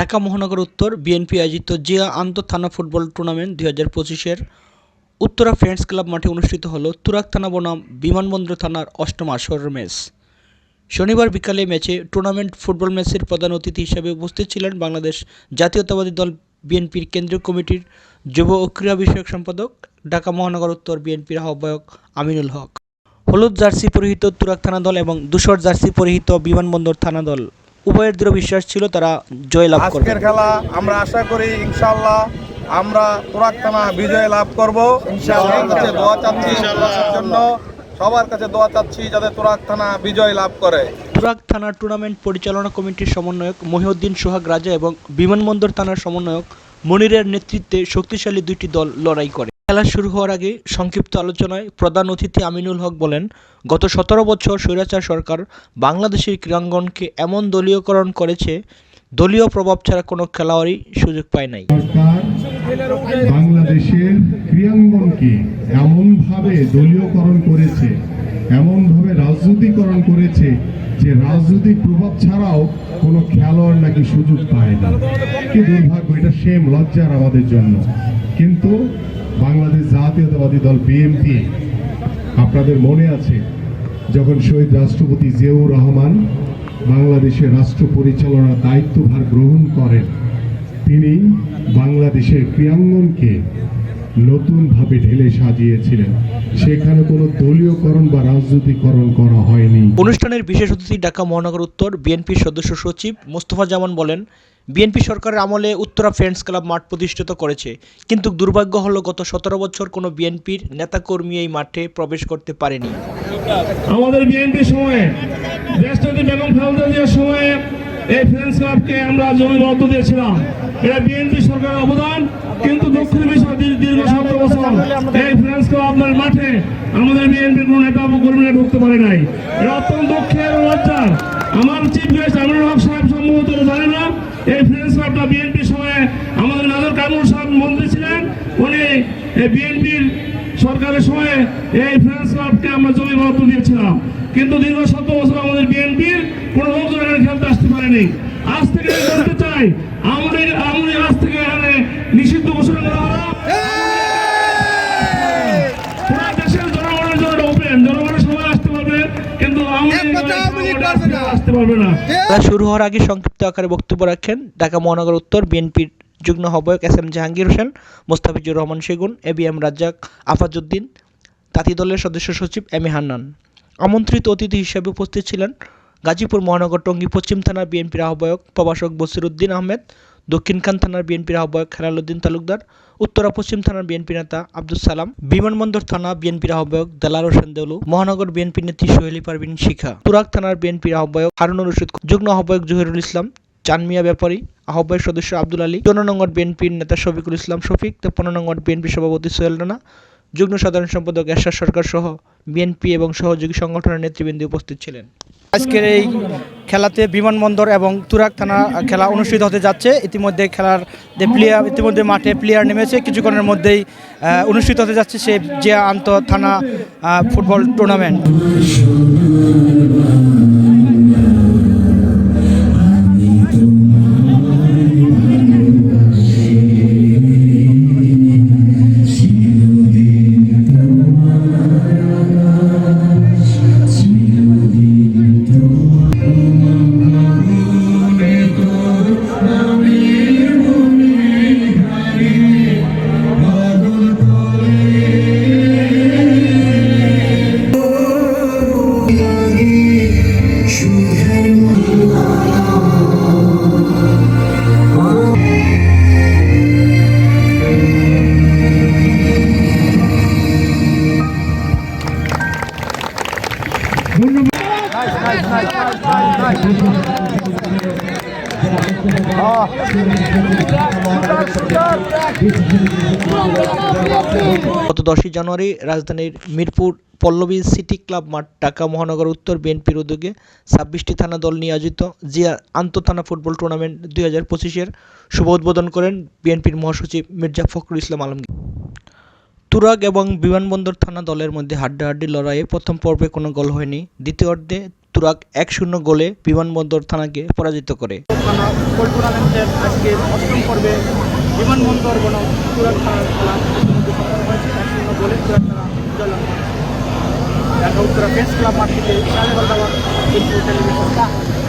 ঢাকা মহানগর উত্তর বিএনপি আয়োজিত জিয়া আন্তঃ থানা ফুটবল টুর্নামেন্ট 2025-এর উত্তরা ফ্রেন্ডস ক্লাব মাঠে অনুষ্ঠিত হলো তুরাগ থানা বনাম বিমানবন্দর থানার অষ্টম আসরের ম্যাচ। শনিবার বিকালে টুর্নামেন্ট ফুটবল ম্যাচের প্রধান অতিথি হিসেবে উপস্থিত ছিলেন বাংলাদেশ জাতীয়তাবাদী দল বিএনপির কেন্দ্রীয় কমিটির যুব ও ক্রীড়া বিষয়ক সম্পাদক, ঢাকা মহানগর উত্তর বিএনপির আহ্বায়ক আমিনুল হক। হলুদ জার্সি পরিহিত তুরাগ থানা দল এবং ধূসর জার্সি পরিহিত বিমানবন্দর থানা দল উভয়ের দৃঢ় বিশ্বাস ছিল তারা জয়লাভ করবে। আজকের খেলা আমরা আশা করি ইনশাআল্লাহ আমরা তুরাগ থানা বিজয় লাভ করব। ইনশাআল্লাহ কাছে দোয়া চাচ্ছি, জন্য সবার কাছে দোয়া চাচ্ছি যাতে তুরাগ থানা বিজয় লাভ করে। তুরাগ থানা টুর্নামেন্ট পরিচালনা কমিটির সমন্বয়ক মহিউদ্দিন সোহাগ রাজা এবং বিমানবন্দর থানার সমন্বয়ক মনিরের নেতৃত্বে শক্তিশালী দুইটি দল লড়াই করে। খেলা শুরু হওয়ার আগে সংক্ষিপ্ত আলোচনায় প্রধান অতিথি আমিনুল হক বলেন, গত 17 বছর স্বৈরাচার সরকার বাংলাদেশের ক্রীড়াঙ্গনকে এমন দলীয়করণ করেছে, দলীয় প্রভাব ছাড়া কোনো খেলোয়াড়ই সুযোগ পায় নাই। বাংলাদেশের ক্রীড়াঙ্গনকে এমনভাবে দলীয়করণ করেছে, এমনভাবে রাজনীতিকরণ করেছে যে রাজনৈতিক প্রভাব ছাড়াও কোনো খেলোয়াড় নাকি সুযোগ পায় না। কি দুর্ভাগ্য, এটা সেম লজ্জার আমাদের জন্য। কিন্তু বাংলাদেশ জাতীয়তাবাদী দল বিএনপি, আপনাদের মনে আছে যখন শহীদ রাষ্ট্রপতি জিয়াউর রহমান বাংলাদেশের রাষ্ট্র পরিচালনার দায়িত্বভার গ্রহণ করেন, তিনি বাংলাদেশের ক্রীড়াঙ্গনকে নতুনভাবে ঢেলে সাজিয়েছিলেন। সেখানে কোনো দলীয়করণ বা রাজনীতিকরণ করা হয়নি। অনুষ্ঠানের বিশেষ অতিথি ঢাকা মহানগর উত্তর বিএনপির সদস্য সচিব মোস্তফা জামান বলেন, বিএনপি সরকারের আমলে উত্তরা ফ্রেন্ডস ক্লাব মাঠ প্রতিষ্ঠিত করেছে, কিন্তু দুর্ভাগ্য হলো গত 17 বছর কোনো বিএনপির নেতাকর্মী এই মাঠে প্রবেশ করতে পারেনি। আমাদের বিএনপির সময়ে দেশনেত্রী বেগম খালেদা জিয়ার সময়ে এই ফ্রেন্ডস ক্লাবকে আমরা জমি বরাদ্দ দিয়েছিলাম। এটা বিএনপি সরকারের অবদান। কিন্তু দুঃখের বিষয়, দীর্ঘ 17 বছর এই ফ্রেন্ডস ক্লাব আপনার মাঠে আমাদের বিএনপির কোনো নেতা বা কর্মীরা ঢুকতে পারে নাই। এটা অত্যন্ত দুঃখের ও লজ্জার। আমার চিফ গেস্ট আমিনুল হক সাহেব সম্ভবত জানে না, এই ফ্রেন্ডস ক্লাবটা বিএনপির সময়ে আমাদের নাজর কামরুল সাহেব মন্ত্রী ছিলেন, উনি বিএনপির সরকারের সময় এই ফ্রেন্ডস ক্লাবকে আমরা জমি বরাদ্দ দিয়েছিলাম। কিন্তু দীর্ঘ 17 বছর আমাদের বিএনপির কোনো লোকজন এখানে খেলতে আসতে পারেনি। আজ থেকে বলতে চাই, আমাদের আজ থেকে এখানে নিষিদ্ধ ঘোষণা করা হলো। পুরো দেশের জনগণের জন্য ওপেন, জনগণের সবাই আসতে পারবে, কিন্তু আসতে পারবে না। শুরু হওয়ার আগে সংক্ষিপ্ত আকারে বক্তব্য রাখেন ঢাকা মহানগর উত্তর বিএনপির যুগ্ম আহ্বায়ক এস.এম. জাহাঙ্গীর হোসেন, মোস্তাফিজুর রহমান সেগুন, এ.বি.এম. রাজ্জাক, আফাজউদ্দিন, তাঁতি দলের সদস্য সচিব এম.এ. হান্নান। আমন্ত্রিত অতিথি হিসেবে উপস্থিত ছিলেন গাজীপুর মহানগর টঙ্গী পশ্চিম থানার বিএনপির আহ্বায়ক প্রভাষক বসিরউদ্দিন আহমেদ, দক্ষিণখান থানার বিএনপির আহ্বায়ক হেলালুদ্দিন তালুকদার, উত্তরা পশ্চিম থানার বিএনপি নেতা আব্দুল সালাম, বিমানবন্দর থানা বিএনপির আহ্বায়ক দেলার হোসেন দেওলু, মহানগর বিএনপি নেত্রী সোহেলি পারভিন শিখা, তুরাগ থানার বিএনপির আহ্বায়ক হারুনুর রশিদ, যুগ্ম আহ্বায়ক জহিরুল ইসলাম, চানমিয়া ব্যাপারী, আহ্বায়ক সদস্য আব্দুল আলী, 14 নং বিএনপির নেতা শফিকুল ইসলাম শফিক, 53 নং বিএনপি সভাপতি সোহেল রানা, যুগ্ম সাধারণ সম্পাদক এরশাদ সরকার সহ বিএনপি এবং সহযোগী সংগঠনের নেতৃবৃন্দ উপস্থিত ছিলেন। আজকের এই খেলাতে বিমানবন্দর এবং তুরাগ থানা খেলা অনুষ্ঠিত হতে যাচ্ছে। ইতিমধ্যে ইতিমধ্যে মাঠে প্লেয়ার নেমেছে, কিছুক্ষণের মধ্যেই অনুষ্ঠিত হতে যাচ্ছে সে জিয়া আন্তঃ থানা ফুটবল টুর্নামেন্ট। গত 10 জানুয়ারি রাজধানীর মিরপুর পল্লবী সিটি ক্লাব মাঠ ঢাকা মহানগর উত্তর বিএনপির উদ্যোগে 26টি থানা দল নিয়ে আয়োজিত জিয়া আন্তঃথানা ফুটবল টুর্নামেন্ট 2025-এর শুভ উদ্বোধন করেন বিএনপির মহাসচিব মির্জা ফখরুল ইসলাম আলমগীর। তুরাগ এবং বিমানবন্দর থানা দলের মধ্যে হাড্ডাহাড্ডি লড়াইয়ে প্রথম পর্বে কোনো গোল হয়নি। দ্বিতীয়ার্ধে তুরাগ 1-0 গোলে বিমানবন্দর থানাকে পরাজিত করে। থানা ফুটবল টুর্নামেন্টের আজকের অষ্টম পর্বে বিমানবন্দর বনাম তুরাগ থানার খেলা ইতিমধ্যে সম্পন্ন হয়েছে। 1-0 গোলে তুরাগ থানা জয়লাভ করে। ঢাকা উত্তরা প্রেস ক্লাব মাঠ থেকে টেলিভিশন।